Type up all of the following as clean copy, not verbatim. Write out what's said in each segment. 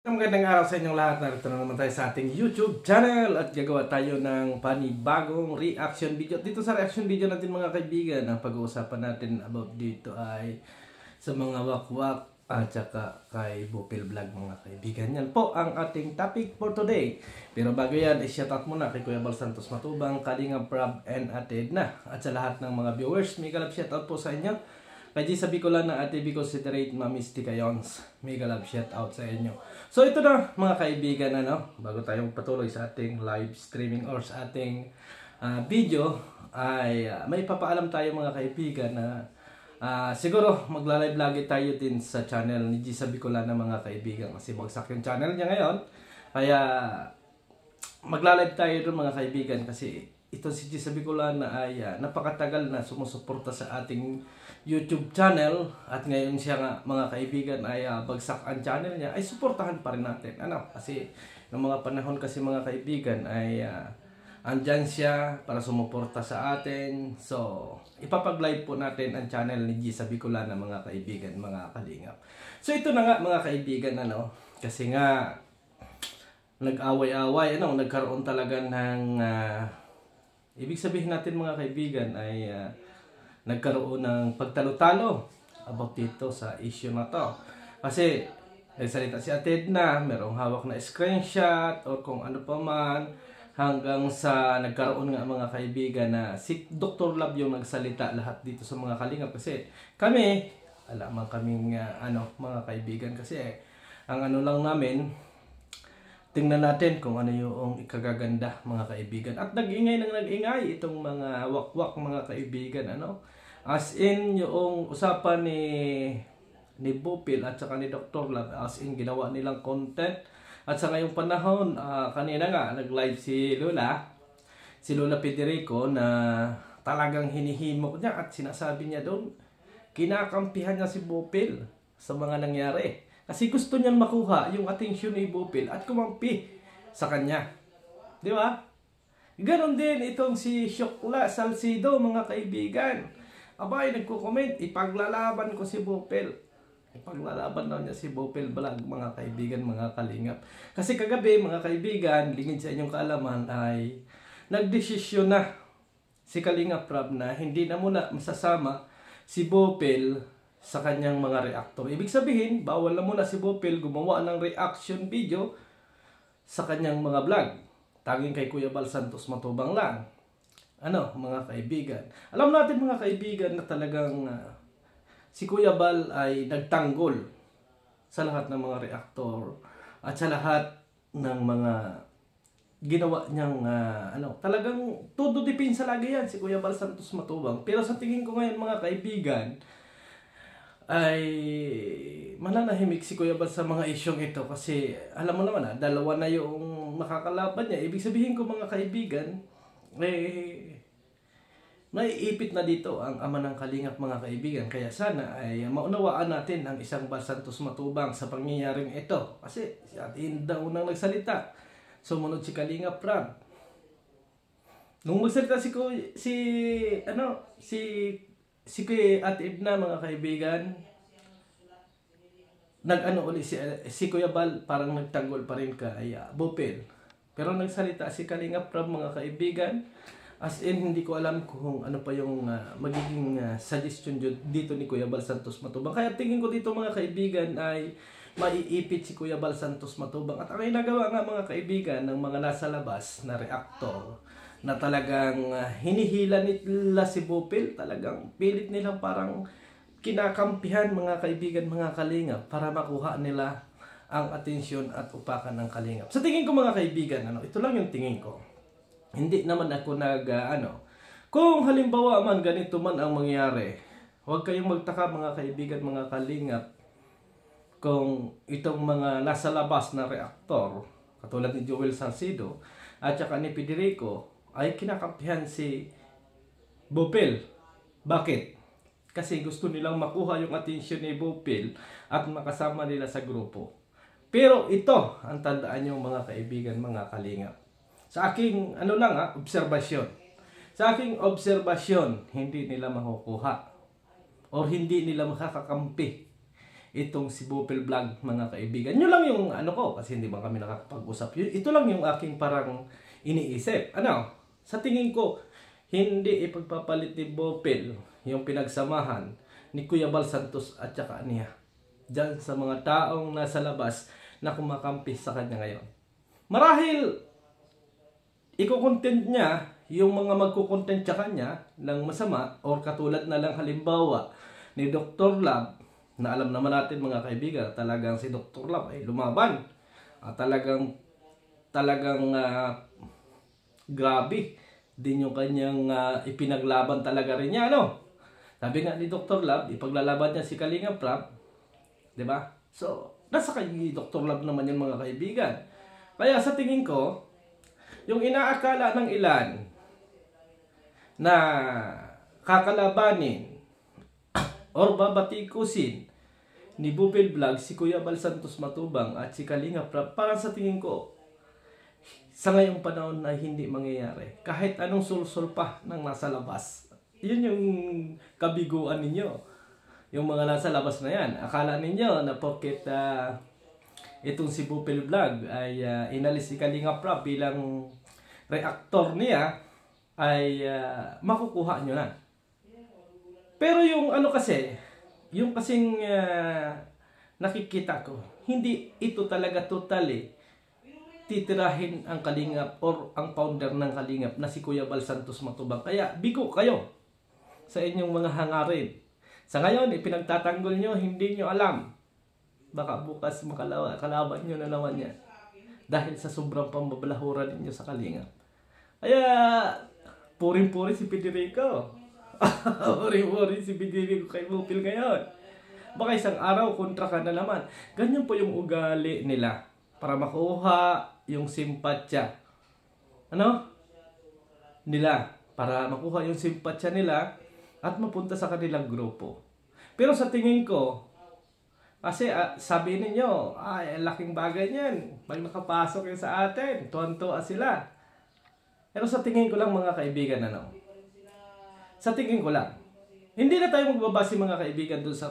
Magandang araw sa inyong lahat. Narito na naman tayo sa ating YouTube channel at gagawa tayo ng panibagong reaction video. Dito sa reaction video natin mga kaibigan, ang pag-uusapan natin about dito ay sa mga wakwak at saka kay Bupil Vlog mga kaibigan. Yan po ang ating topic for today. Pero bago yan, i-shoutout muna kay Kuya Bal Santos Matubang, Kalingap Prab and Ate Edna. At sa lahat ng mga viewers, may kalab shoutout po sa inyo. Kay Gisa Bicolan ng Ate Bico Considerate Mamistika Yons. Mega love shout out sa inyo. So ito na mga kaibigan, bago tayong patuloy sa ating live streaming or sa ating video, ay may papaalam tayo mga kaibigan na siguro magla-live lagi tayo din sa channel ni Gisa Bicolan ng mga kaibigan. Kasi bagsak yung channel niya ngayon. Kaya magla-live tayo doon mga kaibigan kasi ito si Gisa Bicolan na ay napakatagal na sumusuporta sa ating YouTube channel at ngayon siya nga mga kaibigan ay bagsak ang channel niya, ay suportahan pa rin natin. Kasi ng mga panahon kasi mga kaibigan ay andyan siya para sumuporta sa atin. So ipapag-live po natin ang channel ni Gisa Bicolan ng mga kaibigan, mga kalingap. So ito na nga mga kaibigan, kasi nga nag-away-away, nagkaroon talaga ng ibig sabihin natin mga kaibigan ay nagkaroon ng pagtalo-talo about dito sa issue na to. Kasi nagsalita si Ate Edna, merong hawak na screenshot o kung ano pa man, hanggang sa nagkaroon nga mga kaibigan na si Dr. Love yung nagsalita lahat dito sa mga kalingap. Kasi kami, alam kaming mga kaibigan, kasi ang lang namin, tingnan natin kung ano yung ikagaganda mga kaibigan. At nag-ingay itong mga wakwak mga kaibigan, as in yung usapan ni Bupil at saka ni Dr. Love, as in ginawa nilang content. At sa ngayong panahon, kanina nga nag-live si Lola Federico na talagang hinihimok niya at sinasabi niya doon, kinakampihan niya si Bupil sa mga nangyari. Kasi gusto niyang makuha yung atensyon ni Bupil at kumampi sa kanya. Di ba? Ganon din itong si Shokla Salcido mga kaibigan. Abay, nagko-comment, ipaglalaban ko si Bupil. Ipaglalaban daw niya si Bupil Vlog mga kaibigan, mga kalingap. Kasi kagabi mga kaibigan, lingid sa inyong kaalaman ay nagdesisyon na si Kalingap Prab na hindi na muna masasama si Bupil sa kanyang mga reactor. Ibig sabihin, bawal na muna si Bupil gumawa ng reaction video sa kanyang mga vlog. Taging kay Kuya Bal Santos Matubang lang. Mga kaibigan. Alam natin mga kaibigan na talagang si Kuya Bal ay nagtanggol sa lahat ng mga reactor at sa lahat ng mga ginawa niyang talagang todo depensa lagi yan si Kuya Bal Santos Matubang. Pero sa tingin ko ngayon mga kaibigan, ay mananahimik si Kuya Bal sa mga isyong ito kasi alam mo naman dalawa na yung makakalaban niya. Ibig sabihin ko mga kaibigan, naiipit na dito ang ama ng kalingap mga kaibigan. Kaya sana ay maunawaan natin ang isang Bal Santos Matubang sa pangyayaring ito. Kasi si Ate Edna unang nagsalita, sumunod si Kalingap Prab. Nung magsalita si Ate Edna mga kaibigan, uli si Kuya Bal, parang nagtanggol pa rin kay Bupil. Pero nagsalita si Kalingap Prab mga kaibigan, as in hindi ko alam kung ano pa yung magiging suggestion dito ni Kuya Bal Santos Matubang. Kaya tingin ko dito mga kaibigan ay maiipit si Kuya Bal Santos Matubang. At ang ginagawa nga mga kaibigan ng mga nasa labas na reactor na talagang hinihila nila si Bupil, talagang pilit nilang parang kinakampihan mga kaibigan, mga kalingap para makuha nila ang atensyon at upakan ng kalingap. Sa tingin ko mga kaibigan, ito lang yung tingin ko. Hindi naman ako kung halimbawa man ganito man ang mangyari, huwag kayong magtaka mga kaibigan, mga kalingap, kung itong mga nasa labas na reactor, katulad ni Joel Salcido at saka ni Federico, ay kinakampihan si Bupil. Bakit? Kasi gusto nilang makuha yung atensyon ni Bupil at makasama nila sa grupo. Pero ito ang tandaan nyo mga kaibigan, mga kalingap. Sa aking obserbasyon. Sa aking obserbasyon, hindi nila makukuha o hindi nila makakakampi itong si Bupil Vlog, mga kaibigan. Yun lang yung ano ko, kasi hindi ba kami nakakapag-usap. Ito lang yung aking parang iniisip. Sa tingin ko, hindi ipagpapalit ni Bupil yung pinagsamahan ni Kuya Bal Santos at saka niya dyan sa mga taong nasa labas na kumakampi sa kanya ngayon. Marahil, iko-content niya yung mga magko-content sa kanya ng masama, or katulad na lang halimbawa ni Dr. Love, na alam naman natin mga kaibigan, talagang si Dr. Love ay lumaban. Talagang grabe din yung kanyang ipinaglaban talaga rin niya, Sabi nga ni Dr. Love, ipaglalaban niya si Kalinga Prab, 'di ba? So, nasa kay Dr. Love naman yung mga kaibigan. Kaya sa tingin ko, yung inaakala ng ilan na kakalabanin or babatikusin ni Bupil Vlog si Kuya Bal Santos Matubang at si Kalinga Prab, parang sa tingin ko, sa ngayong panahon na hindi mangyayari. Kahit anong sulsul pa ng nasa labas. Yun yung kabiguan ninyo. Yung mga nasa labas na yan. Akala ninyo na porket itong si Bupil Vlog ay inalis si Kalinga Prab bilang reactor niya, ay makukuha nyo na. Pero yung kasi, yung kasing nakikita ko, hindi ito talaga totally titirahin ang Kalingap or ang founder ng Kalingap na si Kuya Bal Santos Matubang. Kaya bigo kayo sa inyong mga hangarin. Sa ngayon, ipinagtatanggol nyo, hindi nyo alam. Baka bukas kalaban nyo na naman yan. Dahil sa sobrang pambabalahuran ninyo sa Kalingap. Kaya, puring-puri si Federico. Puring-puri si Federico kay Bupil ngayon. Baka isang araw, kontra ka na naman. Ganyan po yung ugali nila. Para makuha yung simpatsya. Nila. Para makuha yung simpatsya nila at mapunta sa kanilang grupo. Pero sa tingin ko, kasi sabi ninyo, laking bagay niyan. Pag nakapasok yun sa atin, tuwan-tuwa sila. Pero sa tingin ko lang mga kaibigan, sa tingin ko lang, hindi na tayo magbabase mga kaibigan doon sa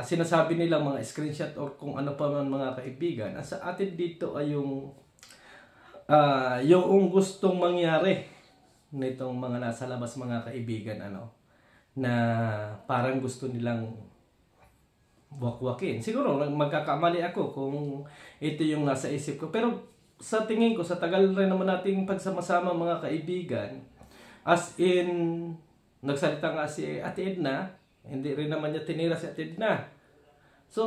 sinasabi nilang mga screenshot or kung ano pa man mga kaibigan. Sa atin dito ay yung gustong mangyari nitong mga nasa labas mga kaibigan, na parang gusto nilang wakwakin. Siguro magkakamali ako kung ito yung nasa isip ko. Pero sa tingin ko, sa tagal rin naman nating pagsama-sama mga kaibigan, as in, nagsalita nga si Ate Edna, hindi rin naman niya tinira si Ate Edna. So,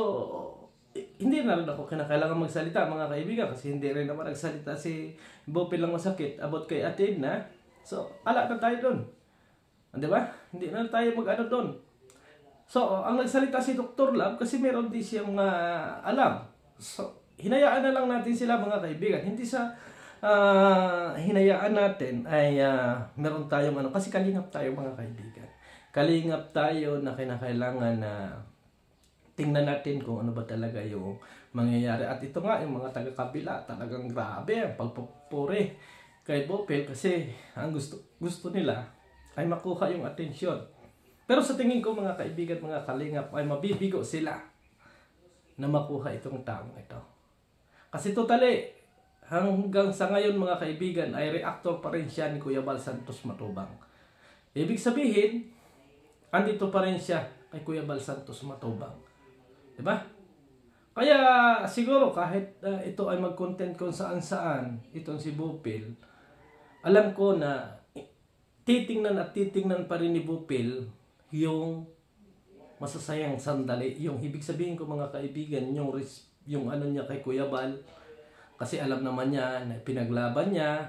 hindi na rin ako kinakailangan magsalita mga kaibigan, kasi hindi rin naman nagsalita si Bupil lang masakit about kay Ate Edna. So, ala na tayo doon. Di ba? Hindi na tayo mag-ano doon. So, ang nagsalita si Dr. Love kasi meron din siyang alam. So, hinayaan na lang natin sila mga kaibigan. Hindi sa hinayaan natin ay meron tayong kasi kalingap tayo mga kaibigan. Kalingap tayo na kinakailangan na tingnan natin kung ano ba talaga yung mangyayari. At ito nga, yung mga taga-kabila, talagang grabe ang pagpupuri kay Bupil kasi ang gusto nila ay makuha yung atensyon. Pero sa tingin ko mga kaibigan, mga kalingap, ay mabibigo sila na makuha itong taong ito. Kasi totally, hanggang sa ngayon mga kaibigan, ay reactor pa rin siya ni Kuya Bal Santos Matubang. Ibig sabihin, andito pa rin siya kay Kuya Bal Santos Matubang. Diba? Kaya siguro kahit ito ay mag-content kung saan-saan, itong si Bupil, alam ko na titingnan pa rin ni Bupil yung masasayang sandali. Yung ibig sabihin ko mga kaibigan, yung ano niya kay Kuya Bal, kasi alam naman niya na pinaglaban niya.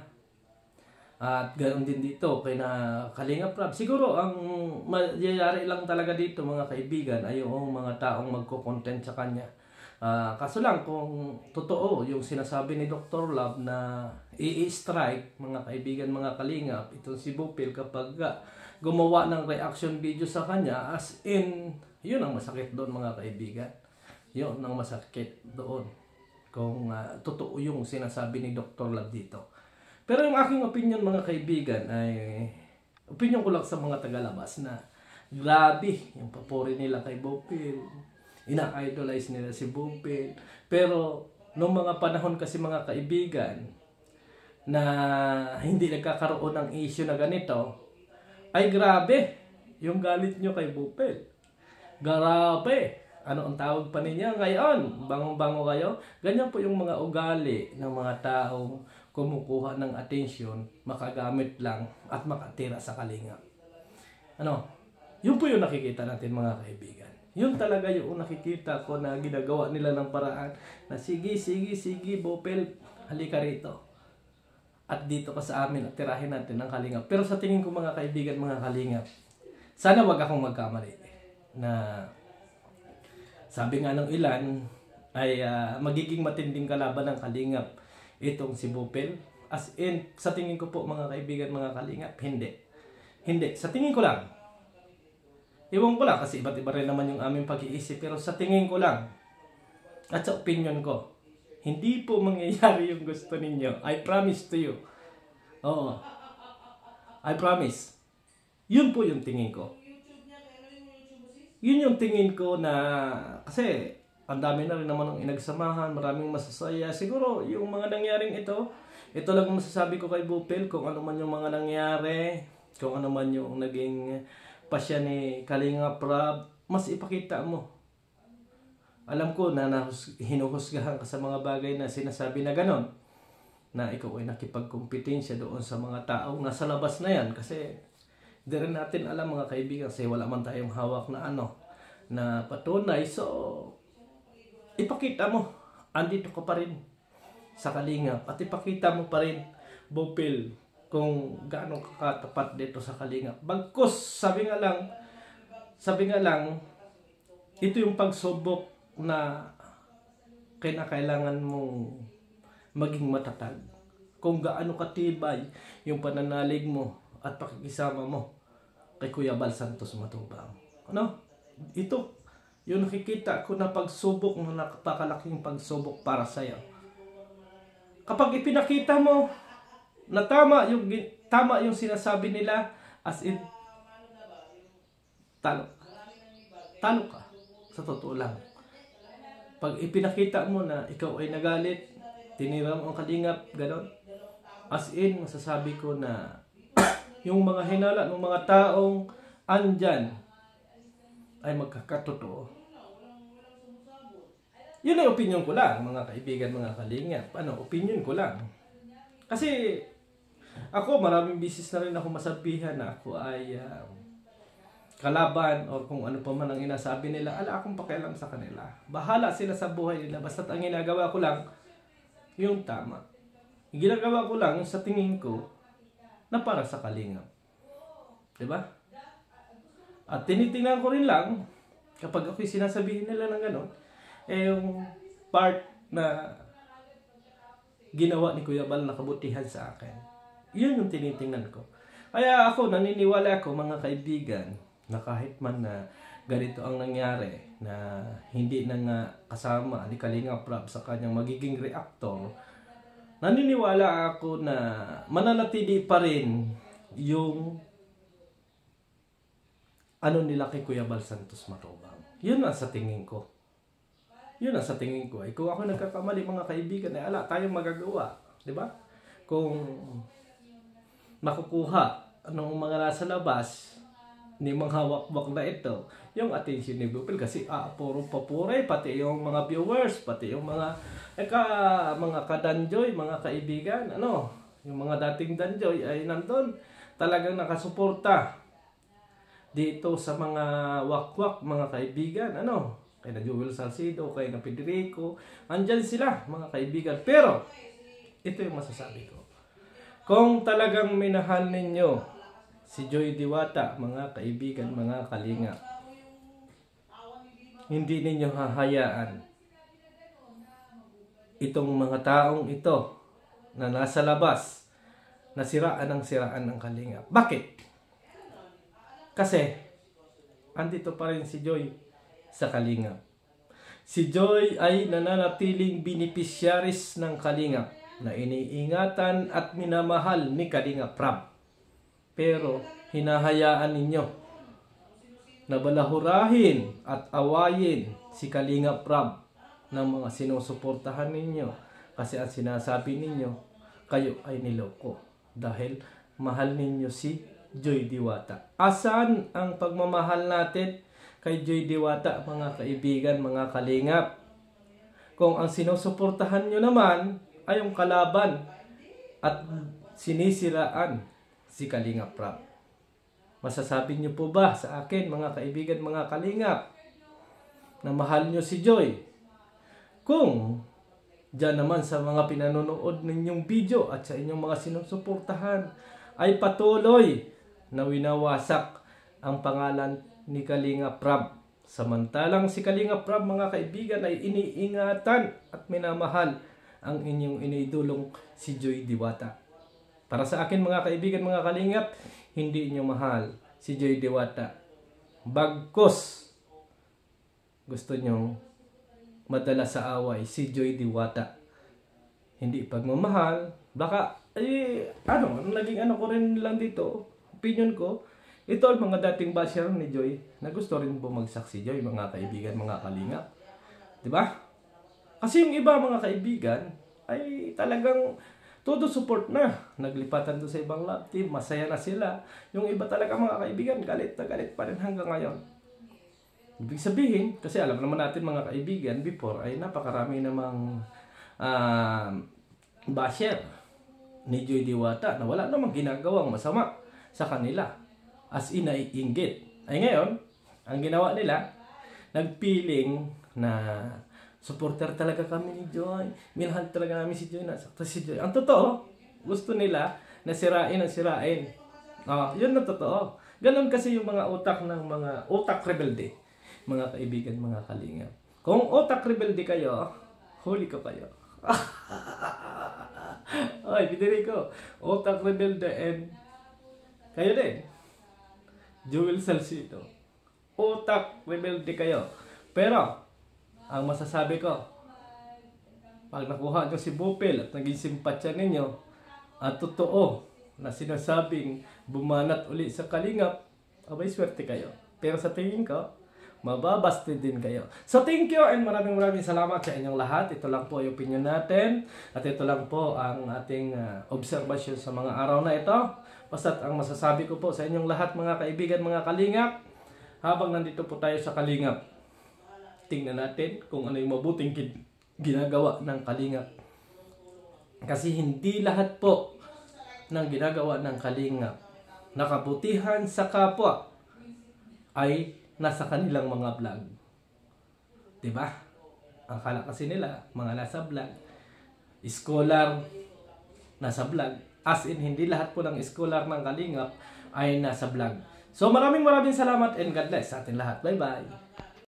At ganoon din dito kay na Kalinga Prab. Siguro ang mangyayari lang talaga dito mga kaibigan ay yung mga taong magko-content sa kanya. Kaso lang kung totoo yung sinasabi ni Dr. Love na i-strike mga kaibigan, mga kalingap, itong si Bupil kapag gumawa ng reaction video sa kanya, as in, yun ang masakit doon mga kaibigan. Yun ang masakit doon kung totoo yung sinasabi ni Dr. Love dito. Pero yung aking opinion mga kaibigan ay opinion ko lang sa mga tagalabas na grabe yung papuri nila kay Bupil. ina-idolize nila si Bupil. Pero noong mga panahon kasi mga kaibigan na hindi nagkakaroon ng issue na ganito, ay grabe yung galit nyo kay Bupil. Grabe! Ano ang tawag pa niya ngayon? Bango-bango kayo? Ganyan po yung mga ugali ng mga taong kumukuha ng atensyon, makagamit lang at makatira sa kalinga. Ano? Yun po yung nakikita natin mga kaibigan. Yun talaga yung nakikita ko na ginagawa nila ng paraan na sige, Bupil, halika rito. At dito ka sa amin at tirahin natin ng kalingap. Pero sa tingin ko mga kaibigan, mga kalingap, sana wag akong magkamali na sabi nga ng ilan ay magiging matinding kalaban ng kalingap itong si Bupil. As in, sa tingin ko po mga kaibigan, mga kalingap, hindi. Hindi. Sa tingin ko lang. Iwan ko lang kasi iba't iba rin naman yung aming pag-iisip. Pero sa tingin ko lang at sa opinion ko, hindi po mangyayari yung gusto ninyo. I promise to you. Oo. I promise. Yun po yung tingin ko. Yun yung tingin ko na kasi ang dami na rin naman ng inagsamahan, maraming masasaya. Siguro yung mga nangyaring ito lang masasabi ko kay Bupil, kung ano man yung mga nangyari, kung ano man yung naging pasya ni Kalinga Prab, mas ipakita mo. Alam ko na hinuhusgahan ka sa mga bagay na sinasabi na ganon, na ikaw ay nakipagkompetensya doon sa mga taong nasa labas na yan. Kasi di rin natin alam mga kaibigan kasi wala man tayong hawak na na patunay. So, ipakita mo, andito ka pa rin sa Kalingap at ipakita mo pa rin, Bupil, kung gaano ka katapat dito sa Kalingap. Bagkus, sabi nga lang, ito yung pagsubok na kinakailangan mong maging matatag. Kung gaano katibay yung pananalig mo at pakikisama mo kay Kuya Bal Santos Matubang. Ano? Ito, yung nakikita ko na pagsubok na napakalaking pagsubok para sa'yo. Kapag ipinakita mo na tama yung sinasabi nila, as in, talo ka. Sa totoo lang. Pag ipinakita mo na ikaw ay nagalit, tinira mo ang Kalingap, gano'n, as in, masasabi ko na yung mga hinala ng mga taong andyan ay magkakatotoo. Yun ay opinion ko lang, mga kaibigan, mga Kalingap. Opinion ko lang. Kasi ako, maraming bisis na rin ako masabihan na ako ay kalaban or kung ano pa man ang inasabi nila. Ala akong pakialam sa kanila. Bahala sila sa buhay nila. Basta't ang ginagawa ko lang, yung tama. Yung ginagawa ko lang, yung sa tingin ko, na para sa Kalingap. Diba? At tinitingnan ko rin lang, kapag ako'y sinasabihin nila ng gano'n, yung part na ginawa ni Kuya Bal na kabutihan sa akin. Yun yung tinitingnan ko. Kaya ako, naniniwala ako mga kaibigan, na kahit man na ganito ang nangyari, na hindi na nga kasama ni Kalinga Prab sa kanyang magiging reactor, naniniwala ako na mananatili pa rin yung nila kay Kuya Bal Santos Matubang. Yun ang sa tingin ko. Yun ang sa tingin ko. Kung ako nagkakamali mga kaibigan, ala tayong magagawa. Diba? Kung makukuha ng mga nasa labas ni mga hawak-wak na ito, yung attention ni Bupil kasi puro papure, pati yung mga viewers, pati yung mga kadanjoy, mga kaibigan, yung mga dating danjoy ay nandun talagang nakasuporta dito sa mga wakwak, mga kaibigan, kay na Joel Salcido, kay na Federico, andyan sila, mga kaibigan. Pero, ito yung masasabi ko. Kung talagang minahal ninyo si Joy Diwata, mga kaibigan, mga Kalingap, hindi ninyo hahayaan itong mga taong ito na nasa labas na siraan ng Kalingap. Bakit? Kasi andito pa rin si Joy sa Kalingap. Si Joy ay nananatiling beneficiaries ng Kalingap na iniingatan at minamahal ni Kalinga Prab. Pero hinahayaan ninyo na balahurahin at awayin si Kalinga Prab ng mga sinusuportahan ninyo. Kasi ang sinasabi ninyo, kayo ay niloko dahil mahal ninyo si Joy Diwata. Asan ang pagmamahal natin kay Joy Diwata, mga kaibigan, mga kalingap? Kung ang sinusuportahan nyo naman ay yung kalaban at sinisiraan si Kalinga Prab. Masasabi nyo po ba sa akin, mga kaibigan, mga kalingap, na mahal nyo si Joy? Kung diyan naman sa mga pinanonood ninyong video at sa inyong mga sinusuportahan ay patuloy na winawasak ang pangalan ni Kalinga Prab. Samantalang si Kalinga Prab, mga kaibigan, ay iniingatan at minamahal ang inyong iniidolong si Joy Diwata. Para sa akin, mga kaibigan, mga kalingap, hindi inyo mahal si Joy Diwata. Bagkus gusto nyong madala sa away si Joy Diwata. Hindi pagmamahal. Baka, naging ko rin lang dito, opinion ko, ito ang mga dating basher ni Joy na gusto rin bumagsak si Joy, mga kaibigan, mga kalingap. Diba? Kasi yung iba, mga kaibigan, ay talagang todo support na. Naglipatan doon sa ibang love team, masaya na sila. Yung iba talaga, mga kaibigan, galit na galit pa rin hanggang ngayon. Ibig sabihin, kasi alam naman natin, mga kaibigan, before ay napakarami namang basher ni Joy Diwata na wala namang ginagawang masama sa kanila. As in, ay inggit. Ay ngayon, ang ginawa nila, nagpiling na supporter talaga kami ni Joy. Minahal talaga namin si Joy. Nasakta si Joy. Ang totoo, gusto nila na sirain ang sirain. Yun na totoo. Ganon kasi yung mga utak ng mga utak rebelde. Mga kaibigan, mga kalingap. Kung utak rebelde kayo, huli ko kayo. Ay, bidiri ko. Utak rebelde and kayo din. Jewel Salcido. Utak rebelde kayo. Pero, ang masasabi ko, pag nakuha nyo si Bupil at naging simpatsya ninyo, at totoo na sinasabing bumanat uli sa kalingap, abay swerte kayo. Pero sa tingin ko, mababasted din kayo. So thank you and maraming salamat sa inyong lahat. Ito lang po yung opinion natin. At ito lang po ang ating observation sa mga araw na ito. Basta't ang masasabi ko po sa inyong lahat, mga kaibigan, mga kalingap, habang nandito po tayo sa kalingap, tingnan natin kung ano yung mabuting ginagawa ng kalingap. Kasi hindi lahat po ng ginagawa ng kalingap na kabutihan sa kapwa ay nasa kanilang mga vlog. Diba? Akala kasi nila, mga nasa vlog, scholar nasa vlog. As in, hindi lahat po ng scholar ng kalingap ay nasa vlog. So maraming salamat and God bless sa atin lahat. Bye-bye!